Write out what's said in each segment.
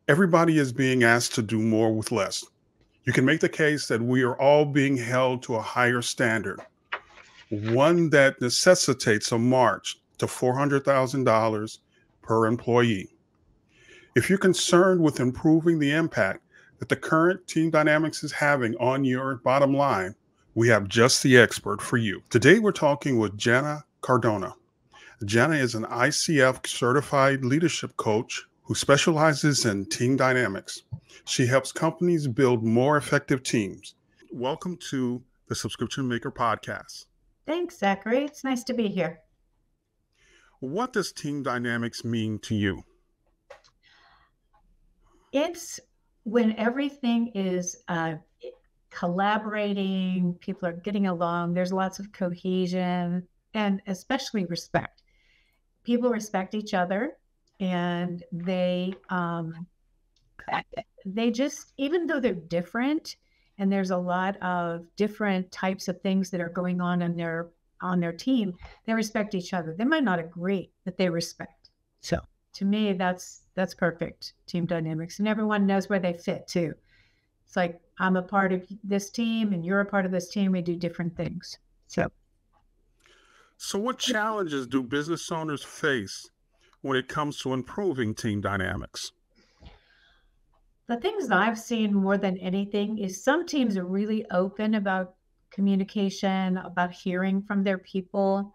Everybody is being asked to do more with less. You can make the case that we are all being held to a higher standard, one that necessitates a march to $400,000 per employee. If you're concerned with improving the impact that the current team dynamics is having on your bottom line, we have just the expert for you. Today, we're talking with Jana Cardona. Jana is an ICF certified leadership coach who specializes in team dynamics. She helps companies build more effective teams. Welcome to the Subscription Maker Podcast. Thanks, Zachary. It's nice to be here. What does team dynamics mean to you? It's when everything is collaborating, people are getting along, there's lots of cohesion, and especially respect. People respect each other, and they just, even though they're different, and there's a lot of different types of things that are going on in their team, they respect each other. They might not agree, but they respect. So to me, that's perfect team dynamics, and everyone knows where they fit too. It's like, I'm a part of this team and you're a part of this team. We do different things. So what challenges do business owners face when it comes to improving team dynamics? The things that I've seen more than anything is some teams are really open about communication, about hearing from their people.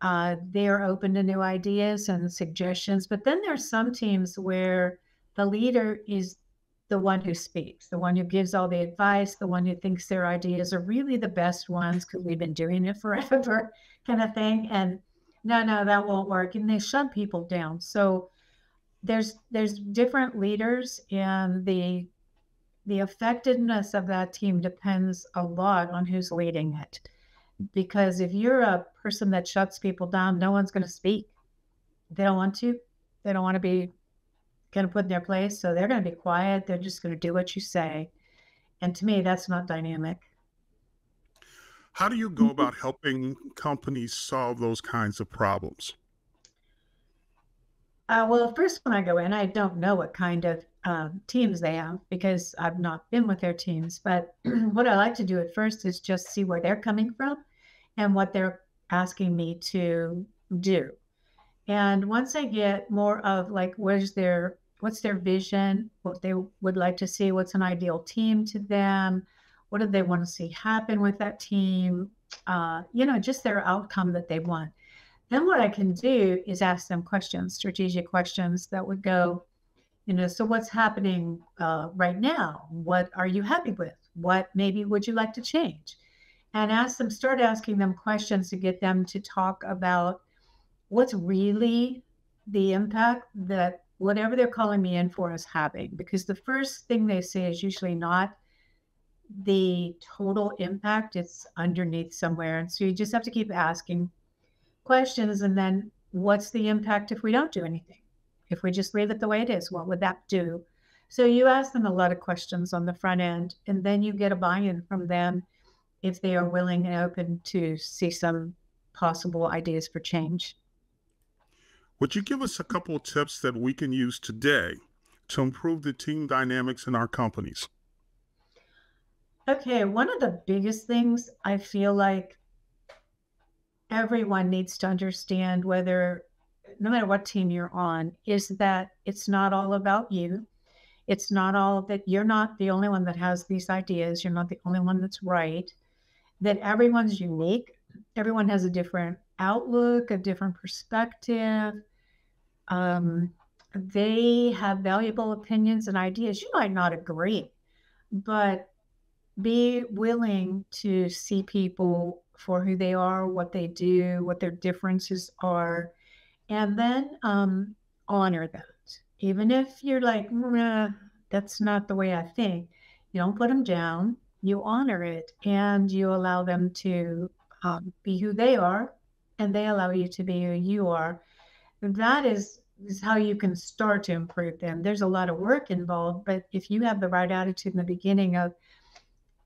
They are open to new ideas and suggestions. But then there are some teams where the leader is the one who speaks, the one who gives all the advice, the one who thinks their ideas are really the best ones because we've been doing it forever kind of thing. And no, that won't work. And they shut people down. So there's different leaders, and the effectiveness of that team depends a lot on who's leading it. Because if you're a person that shuts people down, no one's going to speak. They don't want to. They don't want to be kind of put in their place. So they're going to be quiet. They're just going to do what you say. And to me, that's not dynamic. How do you go about helping companies solve those kinds of problems? Well, first, when I go in, I don't know what kind of teams they have because I've not been with their teams. But what I like to do at first is just see where they're coming from and what they're asking me to do. And once I get more of like, what's their vision, what they would like to see, what's an ideal team to them, what do they want to see happen with that team, just their outcome that they want. Then what I can do is ask them questions, strategic questions that would go, so what's happening right now? What are you happy with? What maybe would you like to change? And start asking them questions to get them to talk about what's really the impact that whatever they're calling me in for is having. Because the first thing they say is usually not the total impact, it's underneath somewhere. And so you just have to keep asking questions. And then what's the impact if we don't do anything? If we just leave it the way it is, what would that do? So you ask them a lot of questions on the front end, and then you get a buy-in from them if they are willing and open to see some possible ideas for change. Would you give us a couple of tips that we can use today to improve the team dynamics in our companies? Okay, one of the biggest things I feel like everyone needs to understand, no matter what team you're on, is that it's not all about you. It's not all that you're not the only one that has these ideas. You're not the only one that's right. That everyone's unique. Everyone has a different outlook, a different perspective. They have valuable opinions and ideas. You might not agree, but be willing to see people for who they are, what they do, what their differences are, and then honor that. Even if you're like, that's not the way I think, you don't put them down. You honor it, and you allow them to be who they are, and they allow you to be who you are. That is how you can start to improve them. There's a lot of work involved, but if you have the right attitude in the beginning of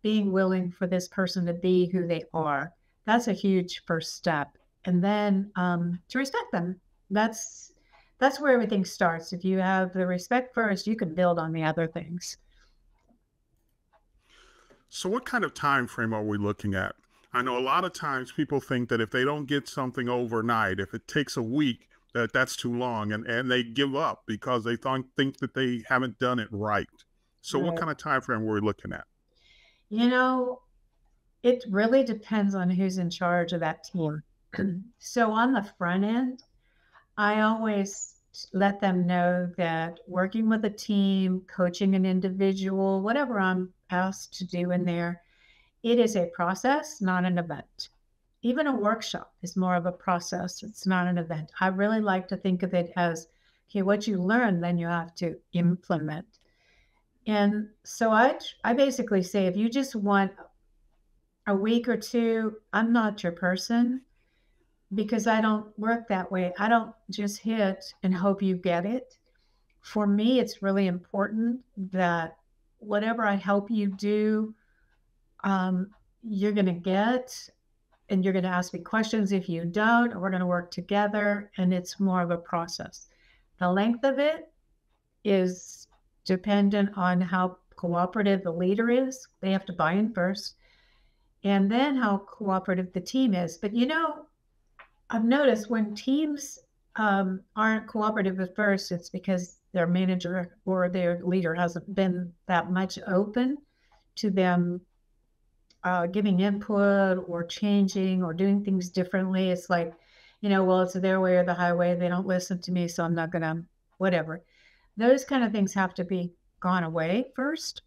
being willing for this person to be who they are, that's a huge first step. And then to respect them. That's that's where everything starts. If you have the respect first, you can build on the other things. So what kind of time frame are we looking at? I know a lot of times people think that if they don't get something overnight, if it takes a week, that's too long, and they give up because they think that they haven't done it right. So what Right. kind of time frame were we looking at? You know, it really depends on who's in charge of that team. So on the front end, I always let them know that working with a team, coaching an individual, whatever I'm asked to do in there, it is a process, not an event. Even a workshop is more of a process. It's not an event. I really like to think of it as, okay, what you learn, then you have to implement. And so I basically say, if you just want a week or two, I'm not your person because I don't work that way. I don't just hit and hope you get it. For me, it's really important that whatever I help you do, um, you're going to get, and you're going to ask me questions. If you don't, we're going to work together, and it's more of a process. The length of it is dependent on how cooperative the leader is. They have to buy in first, and then how cooperative the team is. But I've noticed when teams aren't cooperative at first, it's because their manager or their leader hasn't been that much open to them giving input or changing or doing things differently. It's like, well, it's their way or the highway. They don't listen to me, so I'm not going to, whatever. Those kind of things have to be gone away first.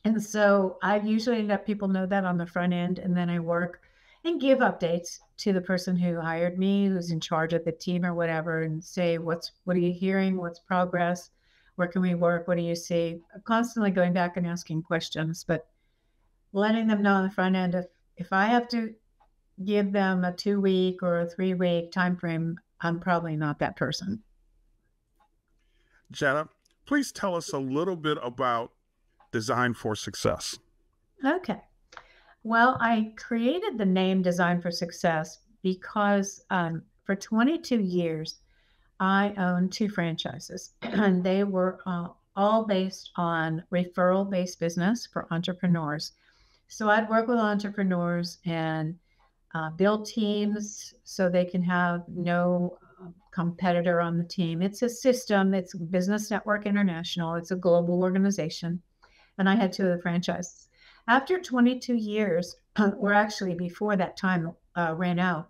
And so I usually let people know that on the front end, and then I work and give updates to the person who hired me, who's in charge of the team or whatever, and say, what are you hearing? What's progress? Where can we work? What do you see? I'm constantly going back and asking questions, but letting them know on the front end, if I have to give them a 2 week or a 3 week time frame, I'm probably not that person. Jana, please tell us a little bit about Design for Success. Okay. Well, I created the name Design for Success because for 22 years, I owned two franchises, and they were all based on referral based business for entrepreneurs. So I'd work with entrepreneurs and build teams so they can have no competitor on the team. It's a system, it's Business Network International, it's a global organization. And I had two of the franchises. After 22 years, or actually before that time ran out,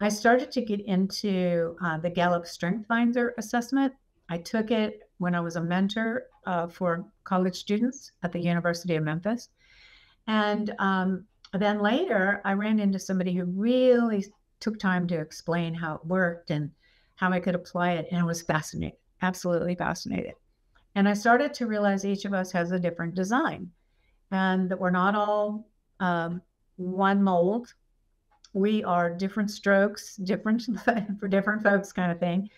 I started to get into the Gallup Strength Finder assessment. I took it when I was a mentor for college students at the University of Memphis. And then later, I ran into somebody who really took time to explain how it worked and how I could apply it. And I was fascinated, absolutely fascinated. And I started to realize each of us has a different design and that we're not all one mold. We are different strokes, different for different folks, kind of thing.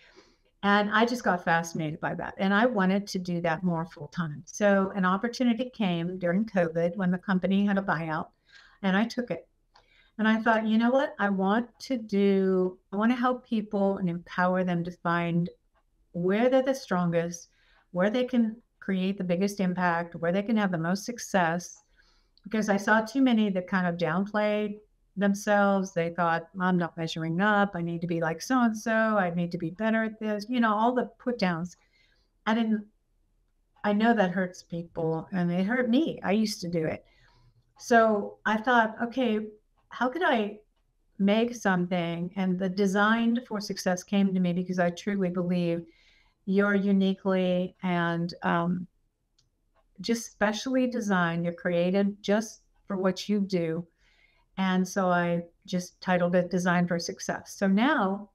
And I just got fascinated by that. And I wanted to do that more full time. So an opportunity came during COVID when the company had a buyout, and I took it. And I thought, you know what? I want to help people and empower them to find where they're the strongest, where they can create the biggest impact, where they can have the most success. Because I saw too many that kind of downplayed themselves. They thought, I'm not measuring up. I need to be like so and so. I need to be better at this. All the put downs. I didn't, I know that hurts people and it hurt me. I used to do it. So I thought, okay, how could I make something? And the Design for Success came to me because I truly believe you're uniquely and just specially designed. You're created just for what you do. And so I just titled it Design for Success. So now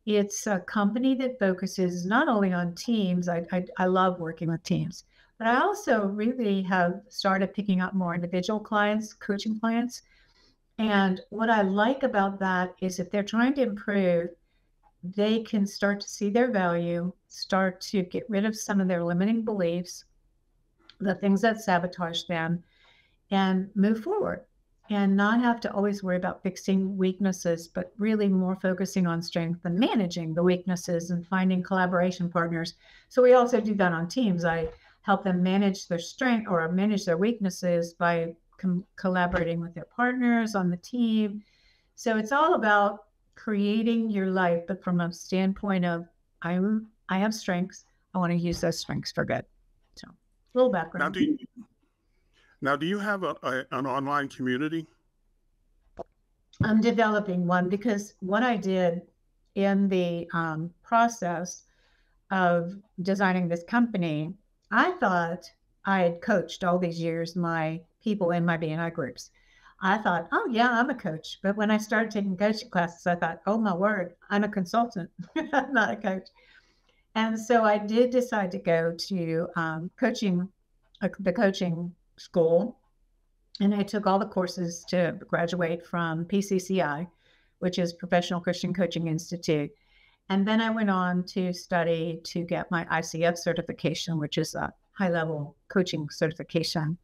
it's a company that focuses not only on teams, I love working with teams, but I also really have started picking up more individual clients, coaching clients. And what I like about that is if they're trying to improve, they can start to see their value, start to get rid of some of their limiting beliefs, the things that sabotage them, and move forward. and not have to always worry about fixing weaknesses, but really more focusing on strength and managing the weaknesses and finding collaboration partners. So we also do that on teams. I help them manage their strength or manage their weaknesses by collaborating with their partners on the team. So it's all about creating your life, but from a standpoint of I have strengths. I want to use those strengths for good. So a little Now, background. do you have an online community? I'm developing one because what I did in the process of designing this company, I thought I had coached all these years my people in my BNI groups. I thought, oh, yeah, I'm a coach. But when I started taking coaching classes, I thought, oh, my word, I'm a consultant. I'm not a coach. And so I did decide to go to the coaching school. And I took all the courses to graduate from PCCI, which is Professional Christian Coaching Institute. And then I went on to study to get my ICF certification, which is a high level coaching certification.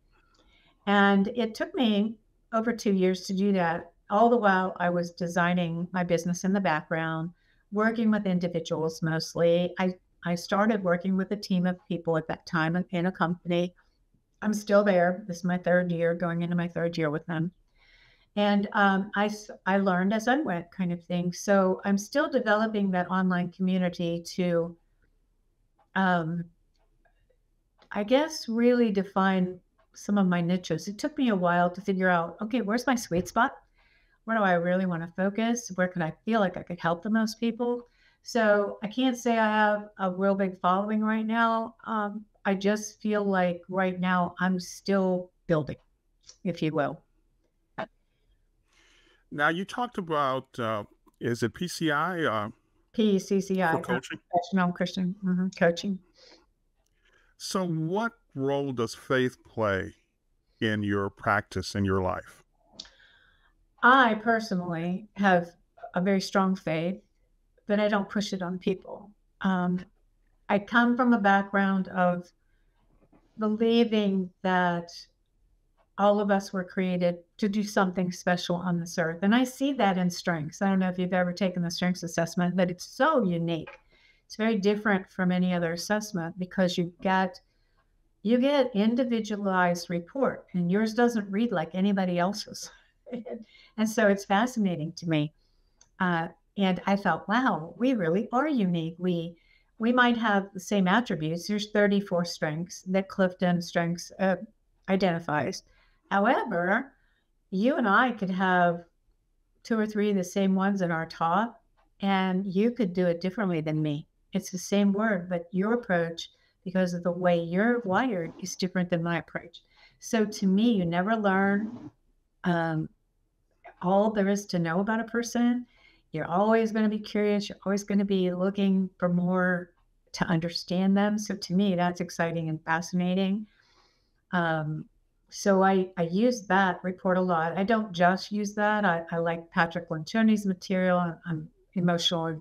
And it took me over 2 years to do that. All the while, I was designing my business in the background, working with individuals mostly. I started working with a team of people at that time in a company. I'm still there. This is my third year, going into my third year with them. And I learned as I went, kind of thing. So I'm still developing that online community to, um, I guess, really define some of my niches. It took me a while to figure out, okay, where's my sweet spot? Where do I really want to focus? Where can I feel like I could help the most people? So I can't say I have a real big following right now. I just feel like right now I'm still building, if you will. Now, you talked about, is it PCI for PCCI, coaching? Professional Christian Coaching. So, what role does faith play in your practice, in your life? I personally have a very strong faith, but I don't push it on people. I come from a background of believing that all of us were created to do something special on this earth. And I see that in strengths. I don't know if you've ever taken the strengths assessment, but it's so unique. It's very different from any other assessment because you get individualized report and yours doesn't read like anybody else's. And so it's fascinating to me. And I thought, wow, we really are unique. We might have the same attributes. There's 34 strengths that Clifton Strengths identifies. However, you and I could have two or three of the same ones in our top, and you could do it differently than me. It's the same word, but your approach, because of the way you're wired, is different than my approach. So to me, you never learn all there is to know about a person. You're always going to be curious. You're always going to be looking for more to understand them. So to me, that's exciting and fascinating. So I use that report a lot. I don't just use that. I like Patrick Lencioni's material. I'm emotional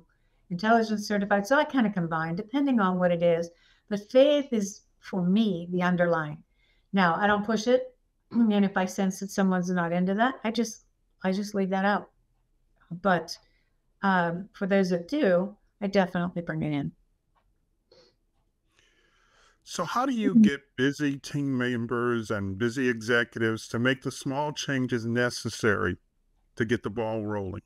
intelligence certified. So I kind of combine depending on what it is. But faith is, for me, the underlying. Now, I don't push it. And if I sense that someone's not into that, I just leave that out. But for those that do, I definitely bring it in. So, how do you get busy team members and busy executives to make the small changes necessary to get the ball rolling?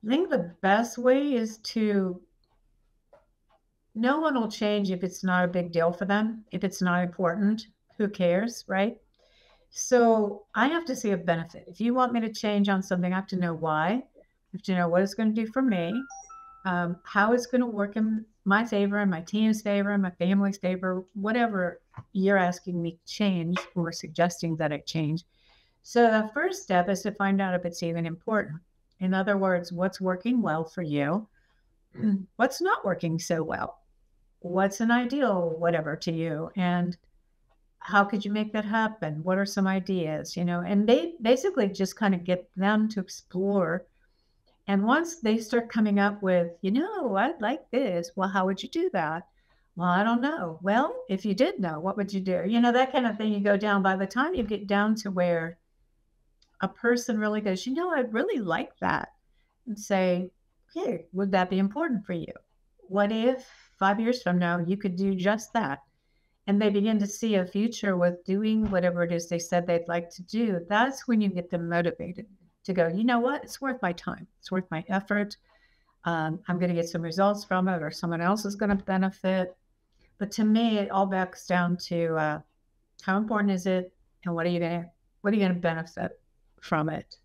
I think the best way is no one will change if it's not a big deal for them. If it's not important, who cares, right? So I have to see a benefit. If you want me to change on something, I have to know why. I have to know what it's going to do for me, how it's going to work in my favor and my team's favor and my family's favor, whatever you're asking me to change or suggesting that I change. So the first step is to find out if it's even important. In other words, what's working well for you? What's not working so well? What's an ideal whatever to you? And how could you make that happen? What are some ideas? And they basically just kind of get them to explore. And once they start coming up with, I'd like this, well, how would you do that? Well, I don't know. Well, if you did know, what would you do? You know, that kind of thing. You go down. By the time you get down to where a person really goes, you know, I'd really like that, and say, okay, would that be important for you? What if 5 years from now you could do just that? And they begin to see a future with doing whatever it is they said they'd like to do. That's when you get them motivated to go, you know what? It's worth my time. It's worth my effort. I'm going to get some results from it, or someone else is going to benefit. But to me, it all backs down to how important is it, and what are you going to benefit from it,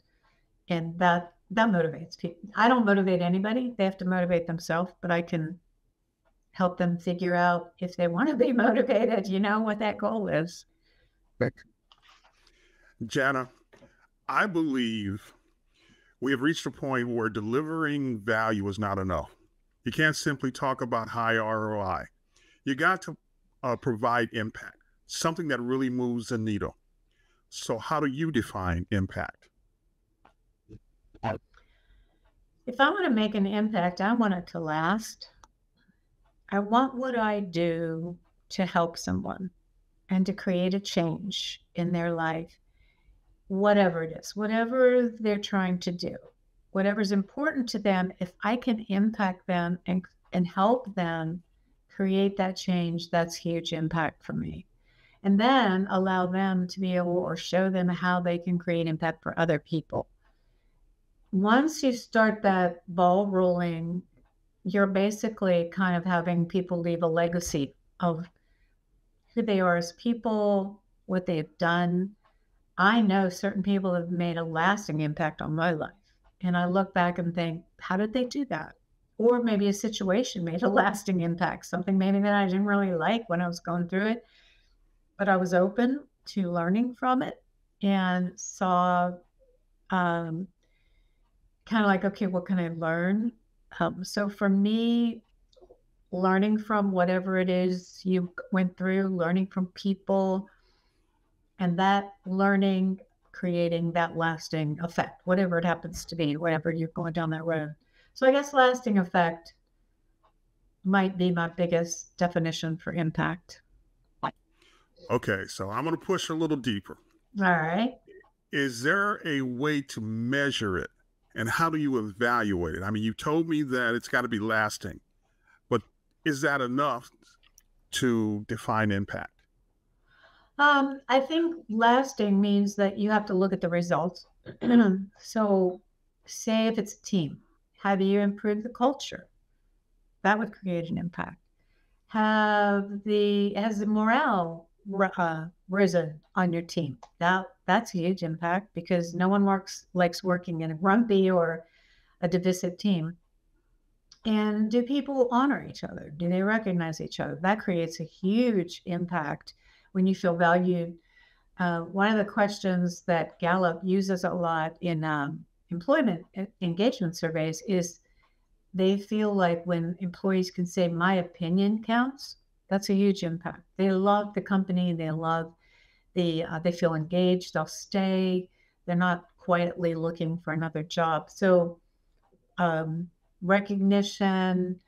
and that motivates people. I don't motivate anybody; they have to motivate themselves. But I can help them figure out if they want to be motivated. You know what that goal is. Jana, I believe we have reached a point where delivering value is not enough. You can't simply talk about high ROI. You got to provide impact, something that really moves the needle. So, how do you define impact? If I want to make an impact, I want it to last. I want what I do to help someone and to create a change in their life, whatever it is, whatever they're trying to do, whatever's important to them. If I can impact them and help them create that change, that's huge impact for me. And then allow them to be able, or show them how they can create impact for other people. Once you start that ball rolling, you're basically kind of having people leave a legacy of who they are as people, what they've done. I know certain people have made a lasting impact on my life. And I look back and think, how did they do that? Or maybe a situation made a lasting impact, something maybe that I didn't really like when I was going through it, but I was open to learning from it and saw kind of like, okay, what can I learn? So for me, learning from whatever it is you went through, learning from people, and that learning, creating that lasting effect, whatever it happens to be, whatever you're going down that road. So I guess lasting effect might be my biggest definition for impact. Okay, so I'm going to push a little deeper. All right. Is there a way to measure it? And how do you evaluate it? I mean, you told me that it's got to be lasting, but is that enough to define impact? I think lasting means that you have to look at the results. So, say if it's a team, have you improved the culture? That would create an impact. Has the morale risen on your team? That's a huge impact, because no one likes working in a grumpy or a divisive team. And do people honor each other? Do they recognize each other? That creates a huge impact when you feel valued. One of the questions that Gallup uses a lot in employment engagement surveys is, they feel like when employees can say, my opinion counts, that's a huge impact. They love the company. They feel engaged. They'll stay. They're not quietly looking for another job. So recognition,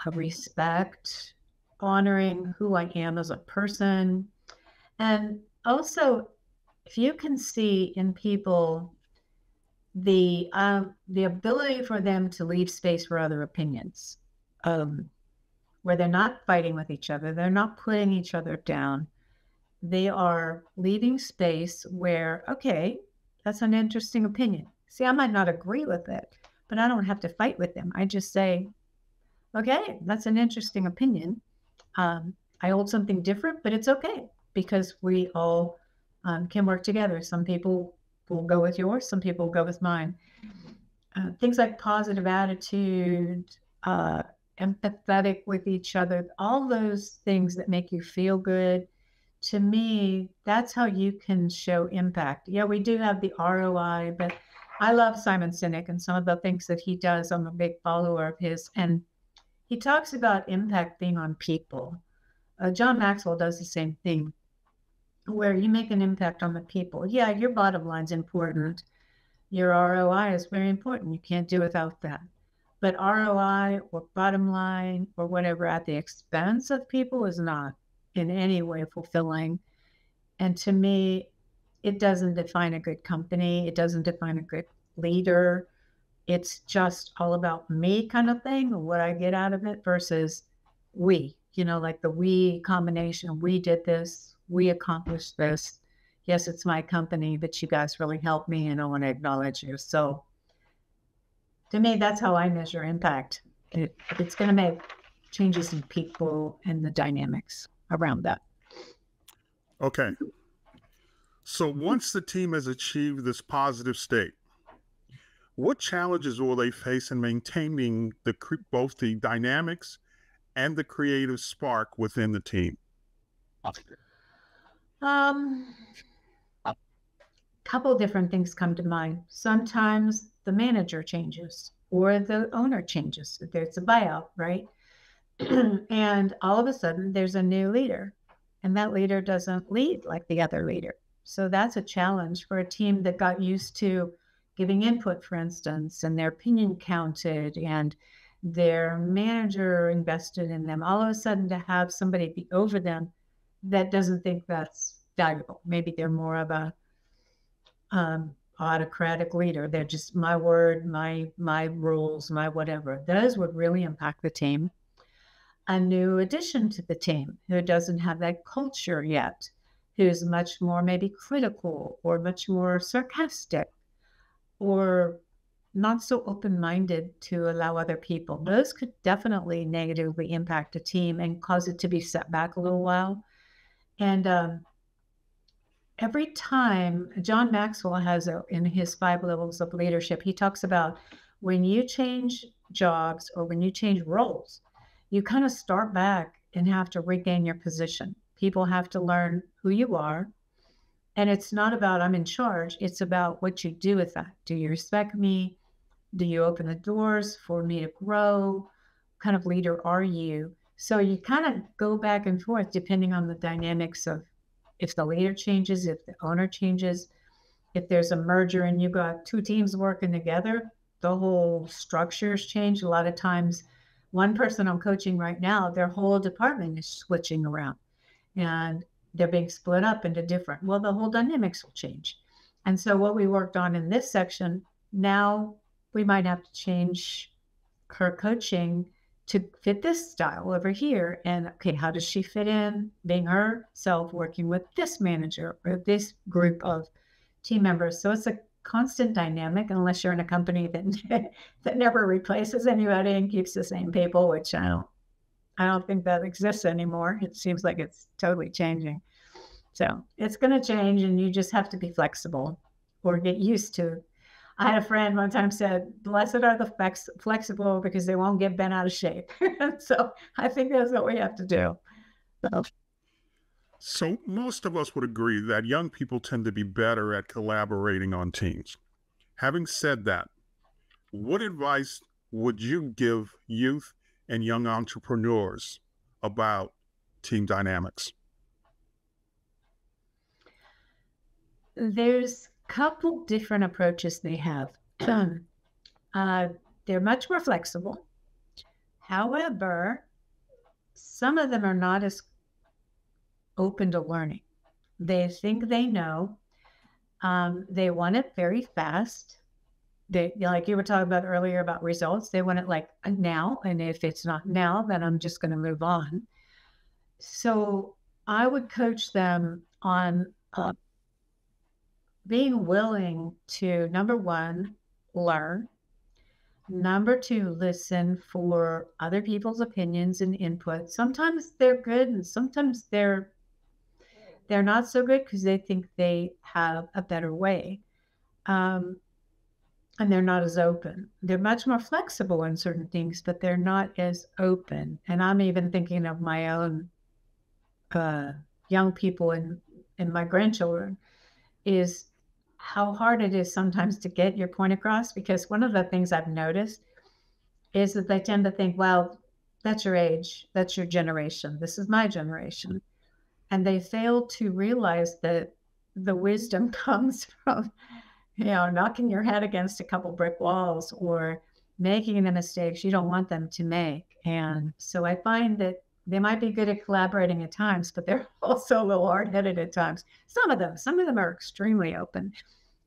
respect, honoring who I am as a person. And also, if you can see in people the ability for them to leave space for other opinions, where they're not fighting with each other, they're not putting each other down, they are leaving space where, okay, that's an interesting opinion. See, I might not agree with it, but I don't have to fight with them. I just say, okay, that's an interesting opinion. I hold something different, but it's okay, because we all can work together. Some people will go with yours, some people will go with mine. Things like positive attitude, empathetic with each other, all those things that make you feel good. To me, that's how you can show impact. Yeah, we do have the ROI, but I love Simon Sinek and some of the things that he does. I'm a big follower of his. And he talks about impact being on people. John Maxwell does the same thing, where you make an impact on the people. Yeah, your bottom line's important. Your ROI is very important. You can't do without that. But ROI or bottom line or whatever at the expense of people is not in any way fulfilling. And to me, it doesn't define a good company. It doesn't define a good leader. It's just all about me kind of thing, what I get out of it versus we, like the we combination. We did this, we accomplished this. Yes, it's my company, but you guys really helped me and I want to acknowledge you. So to me, that's how I measure impact. It's going to make changes in people and the dynamics around that. Okay. So once the team has achieved this positive state, what challenges will they face in maintaining both the dynamics and the creative spark within the team? Couple different things come to mind. Sometimes the manager changes or the owner changes. There's a buyout, right? And all of a sudden there's a new leader and that leader doesn't lead like the other leader. So that's a challenge for a team that got used to giving input, for instance, and their opinion counted and their manager invested in them. All of a sudden to have somebody be over them that doesn't think that's valuable. Maybe they're more of a autocratic leader. They're just my word, my rules, my whatever. Those would really impact the team. A new addition to the team who doesn't have that culture yet, who's much more maybe critical or much more sarcastic or not so open-minded to allow other people. Those could definitely negatively impact a team and cause it to be set back a little while. And every time John Maxwell has in his 5 levels of leadership, he talks about when you change jobs or when you change roles, you kind of start back and have to regain your position. People have to learn who you are. And it's not about I'm in charge. It's about what you do with that. Do you respect me? Do you open the doors for me to grow? What kind of leader are you? So you kind of go back and forth depending on the dynamics of if the leader changes, if the owner changes, if there's a merger and you've got 2 teams working together, the whole structures change. A lot of times, one person I'm coaching right now, their whole department is switching around and they're being split up into different, well, the whole dynamics will change. And so what we worked on in this section, now we might have to change her coaching to fit this style over here. And okay, how does she fit in being herself working with this manager or this group of team members? So it's a constant dynamic unless you're in a company that that never replaces anybody and keeps the same people, which I don't think that exists anymore. It seems like it's totally changing. So it's going to change and you just have to be flexible or get used to. I had a friend one time said, blessed are the flexible because they won't get bent out of shape. So I think that's what we have to do. So most of us would agree that young people tend to be better at collaborating on teams. Having said that, what advice would you give youth and young entrepreneurs about team dynamics? There's a couple different approaches they have. They're much more flexible. However, some of them are not as open to learning. They think they know. They want it very fast. They, like you were talking about earlier about results, they want it like now. And if it's not now, then I'm just going to move on. So I would coach them on being willing to, number one, learn. Number two, listen for other people's opinions and input. Sometimes they're good and sometimes they're not so good because they think they have a better way. And they're not as open. They're much more flexible in certain things, but they're not as open. And I'm even thinking of my own young people and my grandchildren, is how hard it is sometimes to get your point across. Because one of the things I've noticed is that they tend to think, well, that's your age, that's your generation, this is my generation. And they fail to realize that the wisdom comes from, knocking your head against a couple brick walls or making the mistakes you don't want them to make. And so I find that they might be good at collaborating at times, but they're also a little hard-headed at times. Some of them are extremely open,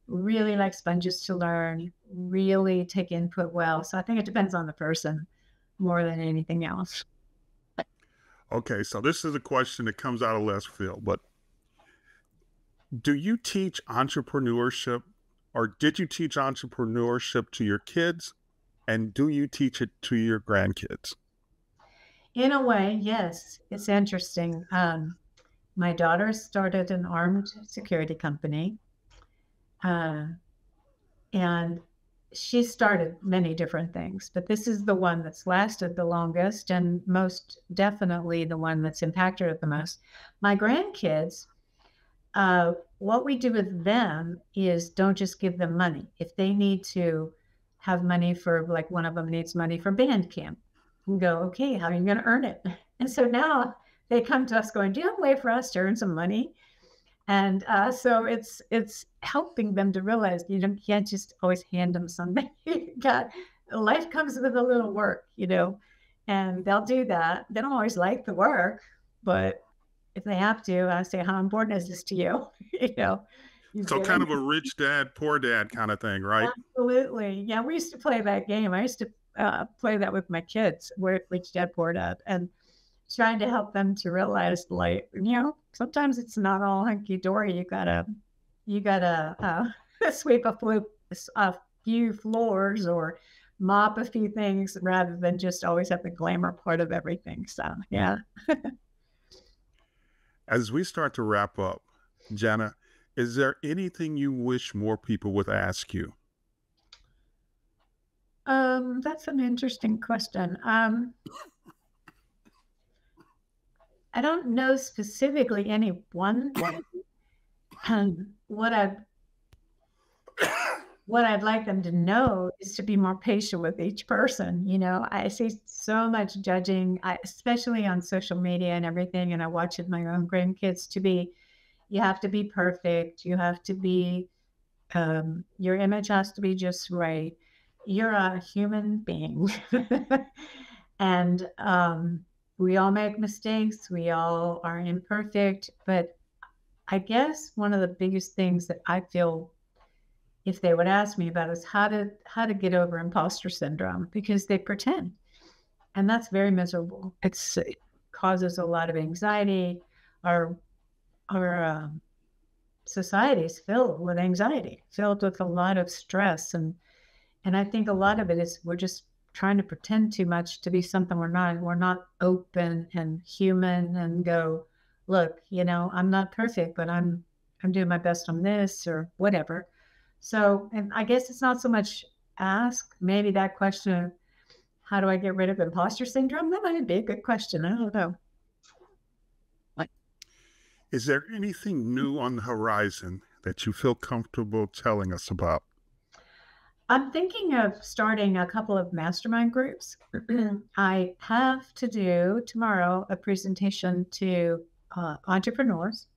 really like sponges to learn, really take input well. So I think it depends on the person more than anything else. Okay, so this is a question that comes out of left field, but do you teach entrepreneurship, or did you teach entrepreneurship to your kids, and do you teach it to your grandkids? In a way, yes, it's interesting. My daughter started an armed security company, uh, and she started many different things, but this is the one that's lasted the longest and most definitely the one that's impacted her the most. My grandkids, what we do with them is don't just give them money. If they need to have money for, like, one of them needs money for band camp, we go, okay, how are you going to earn it? And so now they come to us going, do you have a way for us to earn some money? And so it's helping them to realize can't just always hand them something. You got life comes with a little work, and they'll do that. They don't always like the work, but if they have to, I say, how important is this to you? you know, you've So kind given of a rich dad, poor dad kind of thing, right? absolutely. Yeah, we used to play that game. I used to play that with my kids, where Rich Dad Poor Dad, and trying to help them to realize, like, sometimes it's not all hunky dory. You gotta sweep a few floors or mop a few things rather than just always have the glamour part of everything. So yeah. As we start to wrap up, Jana, is there anything you wish more people would ask you? That's an interesting question. I don't know specifically any one. What I'd like them to know is to be more patient with each person. I see so much judging, especially on social media and everything, and I watch it with my own grandkids. You have to be perfect. You have to be, your image has to be just right. You're a human being, and we all make mistakes. We all are imperfect, but I guess one of the biggest things that I feel, if they would ask me about, is how to get over imposter syndrome, because they pretend, and that's very miserable. It causes a lot of anxiety. Our our um, society is filled with anxiety, filled with a lot of stress, and I think a lot of it is we're just trying to pretend too much to be something we're not. We're not open and human and go, look, I'm not perfect, but I'm doing my best on this or whatever. So, and I guess it's not so much ask, maybe that question of how do I get rid of imposter syndrome? That might be a good question. I don't know. Is there anything new on the horizon that you feel comfortable telling us about? I'm thinking of starting a couple of mastermind groups. I have to do tomorrow a presentation to entrepreneurs,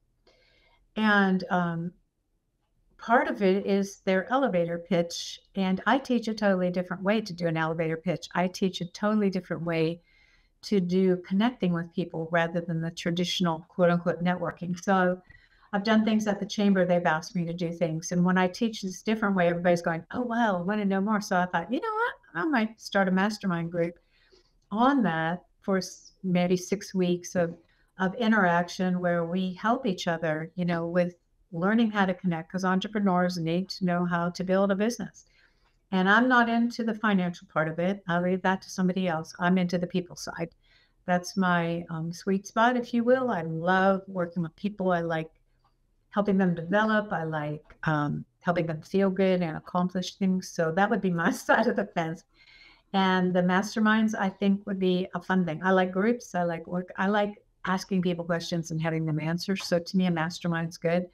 and part of it is their elevator pitch. And I teach a totally different way to do an elevator pitch. I teach a totally different way to do connecting with people rather than the traditional quote unquote networking. So I've done things at the chamber. They've asked me to do things. And when I teach this different way, everybody's going, oh, wow, I want to know more. So I thought, you know what? I might start a mastermind group on that for maybe 6 weeks of interaction where we help each other, with learning how to connect, because entrepreneurs need to know how to build a business. And I'm not into the financial part of it. I'll leave that to somebody else. I'm into the people side. That's my sweet spot, if you will. I love working with people. I like helping them develop. I like helping them feel good and accomplish things. So that would be my side of the fence. And the masterminds, I think, would be a fun thing. I like groups. I like work. I like asking people questions and having them answer. So to me, a mastermind's good.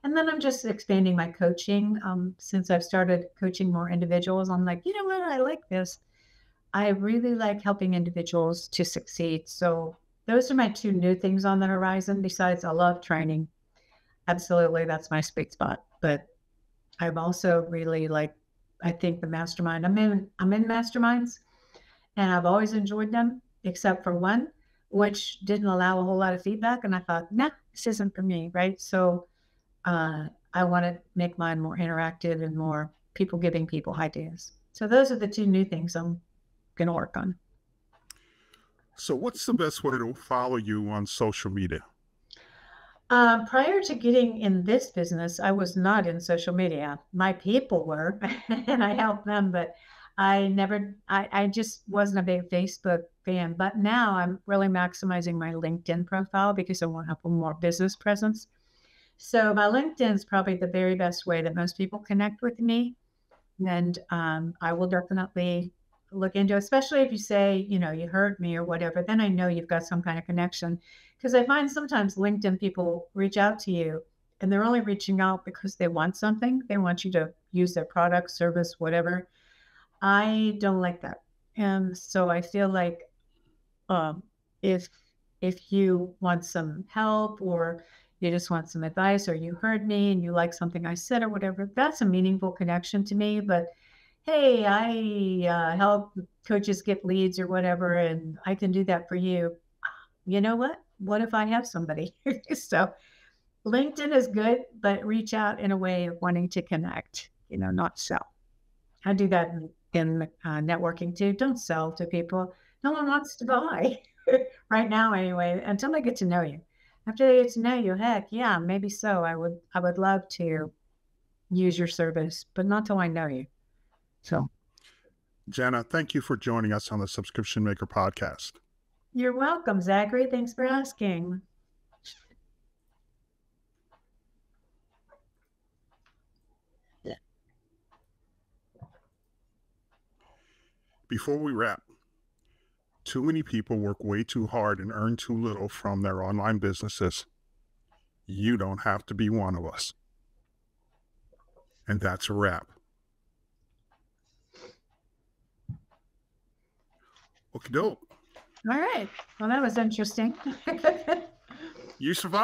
And then I'm just expanding my coaching. Since I've started coaching more individuals, I'm like, you know what? I like this. I really like helping individuals to succeed. So those are my two new things on the horizon. Besides, I love training. Absolutely, that's my sweet spot. But I'm also really like I think the mastermind. I'm in masterminds, and I've always enjoyed them, except for one, which didn't allow a whole lot of feedback. And I thought, nah, this isn't for me, right? So I want to make mine more interactive and more people giving people ideas. So those are the two new things I'm going to work on. So what's the best way to follow you on social media? Prior to getting in this business, I was not in social media. My people were, and I helped them, but I just wasn't a big Facebook fan. But now I'm really maximizing my LinkedIn profile because I want to have a more business presence. So my LinkedIn is probably the very best way that most people connect with me. And I will definitely look into, especially if you say, you hurt me or whatever, then I know you've got some kind of connection. Because I find sometimes LinkedIn people reach out to you and they're only reaching out because they want something. They want you to use their product, service, whatever. I don't like that. And so I feel like um, if you want some help or you just want some advice or you heard me and you like something I said or whatever, that's a meaningful connection to me. But hey, I help coaches get leads or whatever, and I can do that for you. You know what? What if I have somebody? So LinkedIn is good, but reach out in a way of wanting to connect, not sell. I do that in networking too. Don't sell to people. No one wants to buy right now, anyway, until they get to know you. After they get to know you, heck, yeah, maybe so. I would love to use your service, but not till I know you. So Jana, thank you for joining us on the Subscription Maker podcast. you're welcome, Zachary. Thanks for asking. Before we wrap, too many people work way too hard and earn too little from their online businesses. You don't have to be one of us. And that's a wrap. Okie doke. All right. Well, that was interesting. You survived.